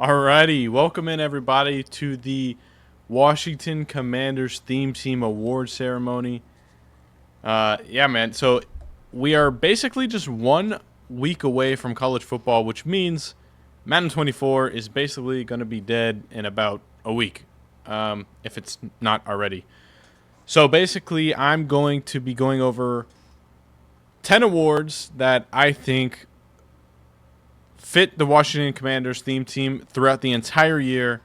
Alrighty, welcome in everybody to the Washington Commanders Theme Team Award Ceremony. Yeah, man. So we are basically just 1 week away from college football, which means Madden 24 is basically going to be dead in about a week, if it's not already. So basically, I'm going to be going over 10 awards that I think fit the Washington Commanders theme team throughout the entire year.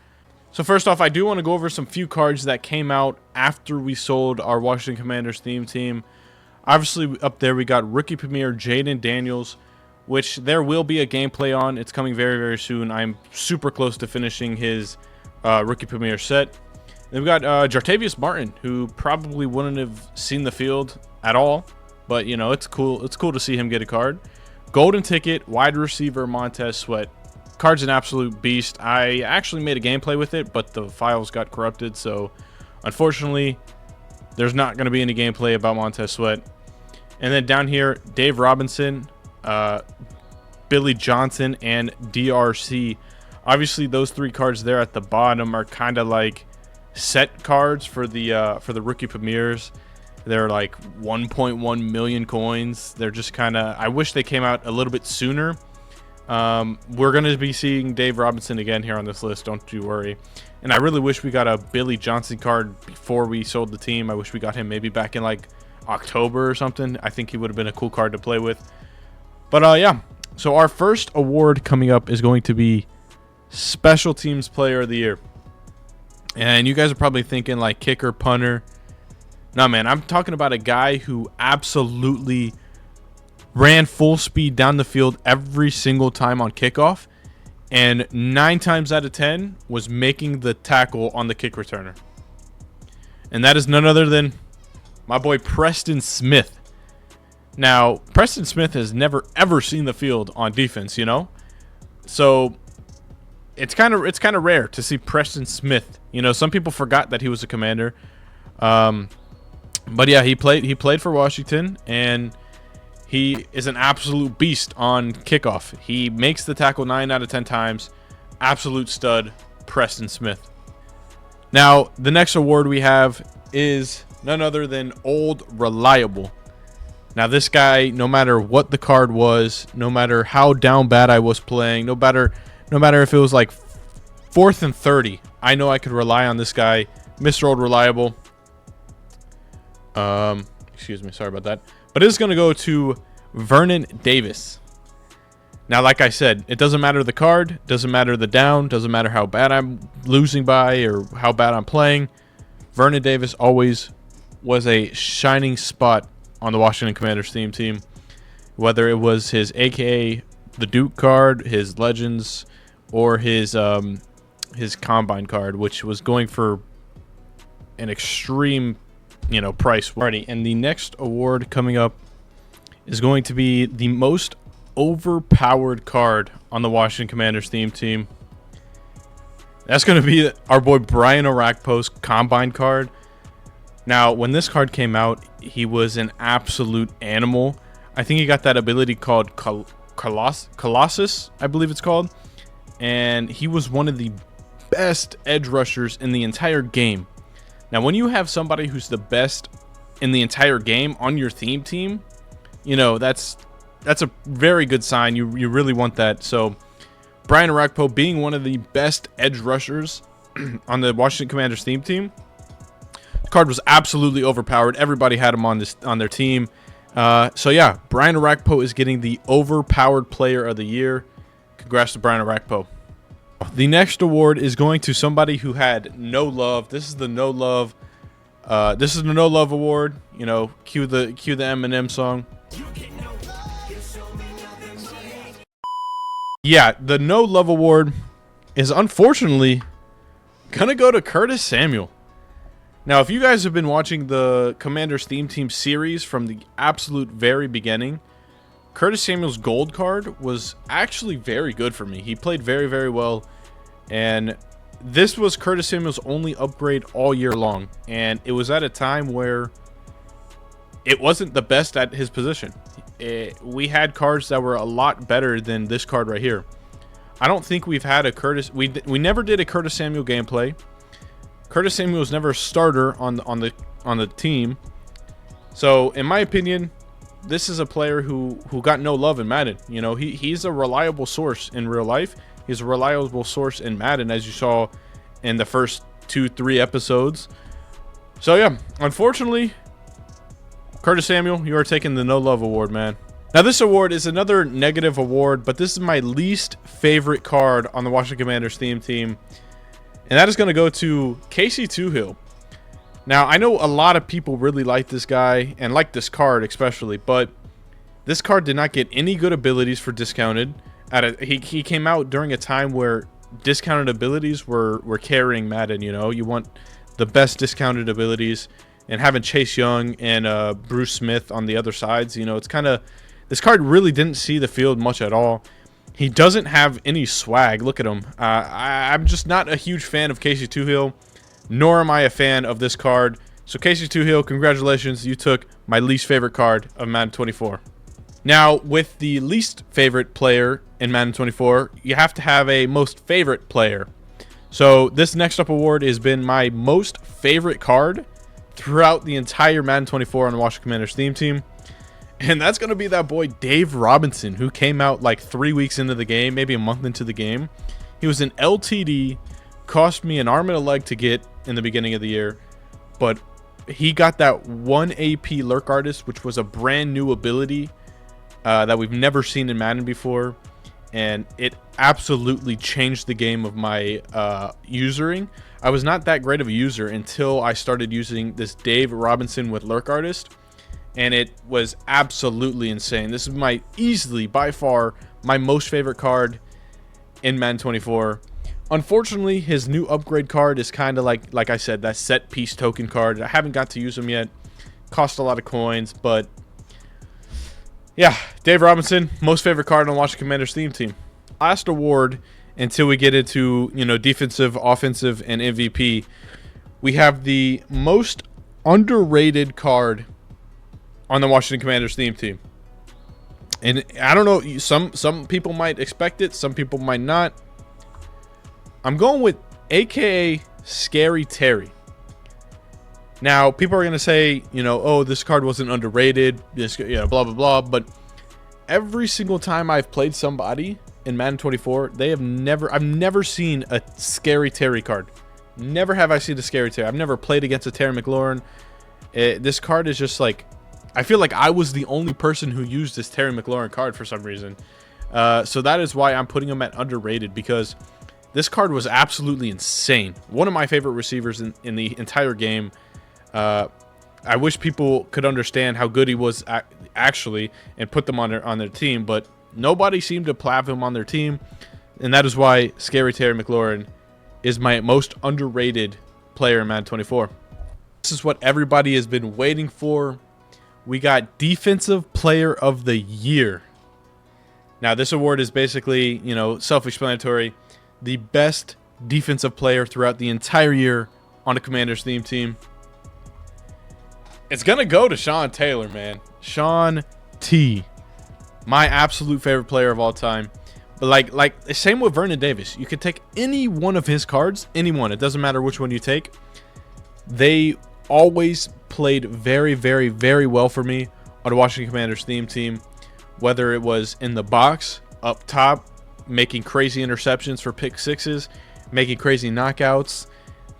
So first off, I do want to go over some few cards that came out after we sold our Washington Commanders theme team. Obviously, up there we got Rookie Premier Jayden Daniels, which there will be a gameplay on. It's coming very, very soon. I'm super close to finishing his Rookie Premier set. Then we got Jartavius Martin, who probably wouldn't have seen the field at all, but you know, it's cool. It's cool to see him get a card. Golden Ticket, wide receiver Montez Sweat. Card's an absolute beast. I actually made a gameplay with it, but the files got corrupted, so unfortunately, there's not going to be any gameplay about Montez Sweat. And then down here, Dave Robinson, Billy Johnson, and DRC. Obviously, those three cards there at the bottom are kind of like set cards for the rookie premieres. They're like 1.1 million coins. They're just kind of, I wish they came out a little bit sooner. We're going to be seeing Dave Robinson again here on this list, don't you worry. And I really wish we got a Billy Johnson card before we sold the team. I wish we got him maybe back in like October or something. I think he would have been a cool card to play with. But yeah, so our first award coming up is going to be Special Teams Player of the Year. And you guys are probably thinking like kicker, punter. No, man, I'm talking about a guy who absolutely ran full speed down the field every single time on kickoff, and 9 times out of 10 was making the tackle on the kick returner. And that is none other than my boy Preston Smith. Now, Preston Smith has never ever seen the field on defense, you know? So it's kind of rare to see Preston Smith. You know, some people forgot that he was a Commander. But yeah, he played for Washington, and he is an absolute beast on kickoff. He makes the tackle 9 out of 10 times. Absolute stud, Preston Smith. Now, the next award we have is none other than Old Reliable. Now, this guy, no matter what the card was, no matter how down bad I was playing, no matter if it was like 4th and 30, I know I could rely on this guy, Mr. Old Reliable. Excuse me, sorry about that. But it's going to go to Vernon Davis. Now, like I said, it doesn't matter the card, doesn't matter the down, doesn't matter how bad I'm losing by or how bad I'm playing. Vernon Davis always was a shining spot on the Washington Commanders theme team. Whether it was his AKA the Duke card, his Legends, or his Combine card, which was going for an extreme price. Alrighty, and the next award coming up is going to be the most overpowered card on the Washington Commanders theme team. That's going to be our boy Brian Orakpo's Combine card. Now, when this card came out, he was an absolute animal. I think he got that ability called Colossus, I believe it's called. And he was one of the best edge rushers in the entire game. Now, when you have somebody who's the best in the entire game on your theme team, you know, that's a very good sign. You really want that. So, Brian Orakpo being one of the best edge rushers on the Washington Commanders theme team, the card was absolutely overpowered. Everybody had him on their team. So, yeah, Brian Orakpo is getting the Overpowered Player of the Year. Congrats to Brian Orakpo. The next award is going to somebody who had no love. This is the no love. This is the no love award. You know, cue the Eminem song. Yeah, the no love award is unfortunately gonna go to Curtis Samuel. Now, if you guys have been watching the Commanders theme team series from the absolute very beginning, Curtis Samuel's gold card was actually very good for me. He played very, very well. And this was Curtis Samuel's only upgrade all year long. And it was at a time where it wasn't the best at his position. We had cards that were a lot better than this card right here. I don't think we've had a Curtis. We never did a Curtis Samuel gameplay. Curtis Samuel was never a starter on the team. So in my opinion, this is a player who got no love in Madden. You know, he's a reliable source in real life. He's a reliable source in Madden, as you saw in the first 2-3 episodes. So yeah, unfortunately, Curtis Samuel, you are taking the no love award, man. Now this award is another negative award, but this is my least favorite card on the Washington Commanders theme team, and that is going to go to Casey Toohill. Now I know a lot of people really like this guy and like this card especially, but this card did not get any good abilities for discounted. He came out during a time where discounted abilities were carrying Madden. You know, you want the best discounted abilities, and having Chase Young and Bruce Smith on the other sides, you know, it's kind of, this card really didn't see the field much at all. He doesn't have any swag. Look at him. I'm just not a huge fan of Casey Toohill, nor am I a fan of this card. So Casey Toohill, congratulations, you took my least favorite card of Madden 24. Now, with the least favorite player in Madden 24, you have to have a most favorite player. So this next up award has been my most favorite card throughout the entire Madden 24 on the Washington Commanders theme team. And that's going to be that boy Dave Robinson, who came out like 3 weeks into the game, maybe a month into the game. He was an LTD, cost me an arm and a leg to get in the beginning of the year, but he got that 1 AP Lurk Artist, which was a brand new ability that we've never seen in Madden before, and it absolutely changed the game of my usering. I was not that great of a user until I started using this Dave Robinson with Lurk Artist, and it was absolutely insane. This is my easily, by far, my most favorite card in Madden 24. Unfortunately, his new upgrade card is kind of like I said, that set piece token card. I haven't got to use him yet. Cost a lot of coins, but yeah, Dave Robinson, most favorite card on the Washington Commanders theme team. Last award, until we get into, you know, defensive, offensive, and MVP, we have the most underrated card on the Washington Commanders theme team. And I don't know, some people might expect it, some people might not. I'm going with AKA Scary Terry. Now, people are going to say, you know, oh, this card wasn't underrated, this, you know, blah, blah, blah. But every single time I've played somebody in Madden 24, I've never seen a Scary Terry card. Never have I seen a Scary Terry. I've never played against a Terry McLaurin. This card is just like, I feel like I was the only person who used this Terry McLaurin card for some reason. So that is why I'm putting him at underrated, because this card was absolutely insane. One of my favorite receivers in the entire game. I wish people could understand how good he was actually and put them on their team, but nobody seemed to have him on their team, and that is why Scary Terry McLaurin is my most underrated player in Madden 24. This is what everybody has been waiting for. We got Defensive Player of the Year. Now, this award is basically, you know, self-explanatory. The best defensive player throughout the entire year on a Commanders theme team. It's going to go to Sean Taylor, man. Sean T. My absolute favorite player of all time. But like same with Vernon Davis. You could take any one of his cards, anyone. It doesn't matter which one you take. They always played very, very, very well for me on the Washington Commanders theme team. Whether it was in the box, up top, making crazy interceptions for pick sixes, making crazy knockouts.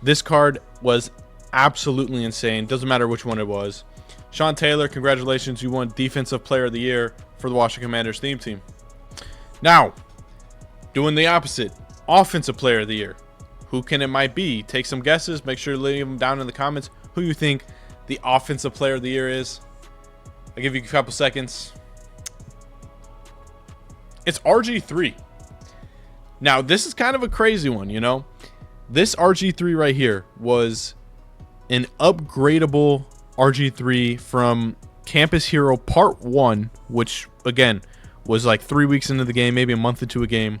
This card was absolutely insane. Doesn't matter which one it was. Sean Taylor, congratulations. You won Defensive Player of the Year for the Washington Commanders theme team. Now, doing the opposite. Offensive Player of the Year. Who can it might be? Take some guesses. Make sure to leave them down in the comments who you think the Offensive Player of the Year is. I'll give you a couple seconds. It's RG3. Now, this is kind of a crazy one, you know. This RG3 right here was an upgradable RG3 from Campus Hero Part 1, which, again, was like 3 weeks into the game, maybe a month into a game.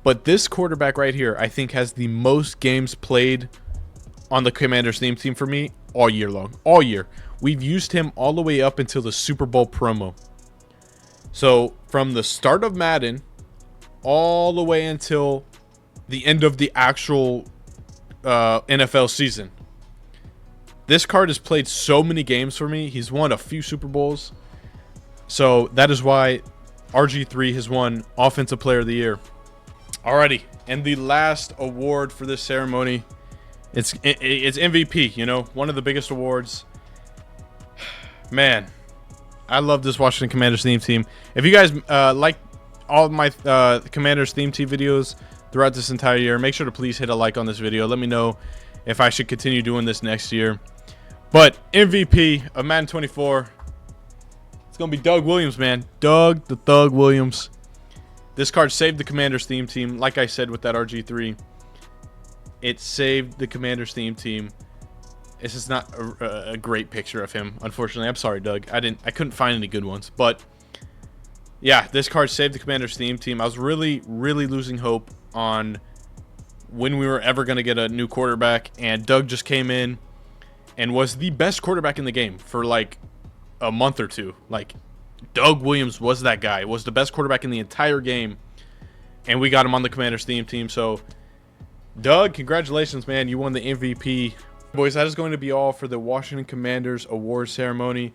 But this quarterback right here, I think, has the most games played on the Commanders theme team for me all year long. All year. We've used him all the way up until the Super Bowl promo. So, from the start of Madden all the way until the end of the actual NFL season. This card has played so many games for me. He's won a few Super Bowls. So that is why RG3 has won Offensive Player of the Year. Alrighty, and the last award for this ceremony, it's MVP, you know, one of the biggest awards. Man, I love this Washington Commanders theme team. If you guys like all of my Commanders theme team videos throughout this entire year, make sure to please hit a like on this video. Let me know if I should continue doing this next year. But MVP of Madden 24, it's going to be Doug Williams, man. Doug the Thug Williams. This card saved the Commanders theme team. Like I said with that RG3, it saved the Commanders theme team. This is not a great picture of him, unfortunately. I'm sorry, Doug. I couldn't find any good ones. But yeah, this card saved the Commanders theme team. I was really losing hope on when we were ever going to get a new quarterback, and Doug just came in and was the best quarterback in the game for like a month or two. Like, Doug Williams was that guy. Was the best quarterback in the entire game, and we got him on the Commanders theme team. So Doug, congratulations, man. You won the MVP. Boys, that is going to be all for the Washington Commanders award ceremony.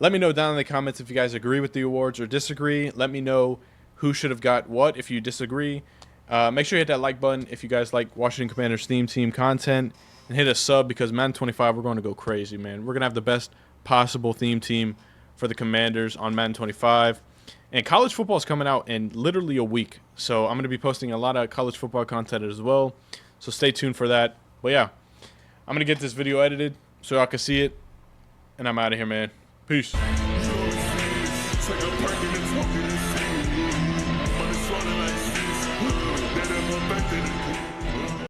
Let me know down in the comments if you guys agree with the awards or disagree. Let me know who should have got what if you disagree. Make sure you hit that like button if you guys like Washington Commanders theme team content. And hit a sub, because Madden 25, we're going to go crazy, man. We're going to have the best possible theme team for the Commanders on Madden 25. And college football is coming out in literally a week. So I'm going to be posting a lot of college football content as well. So stay tuned for that. But yeah, I'm going to get this video edited so y'all can see it. And I'm out of here, man. Peace. But it's running like this. That I'm affected.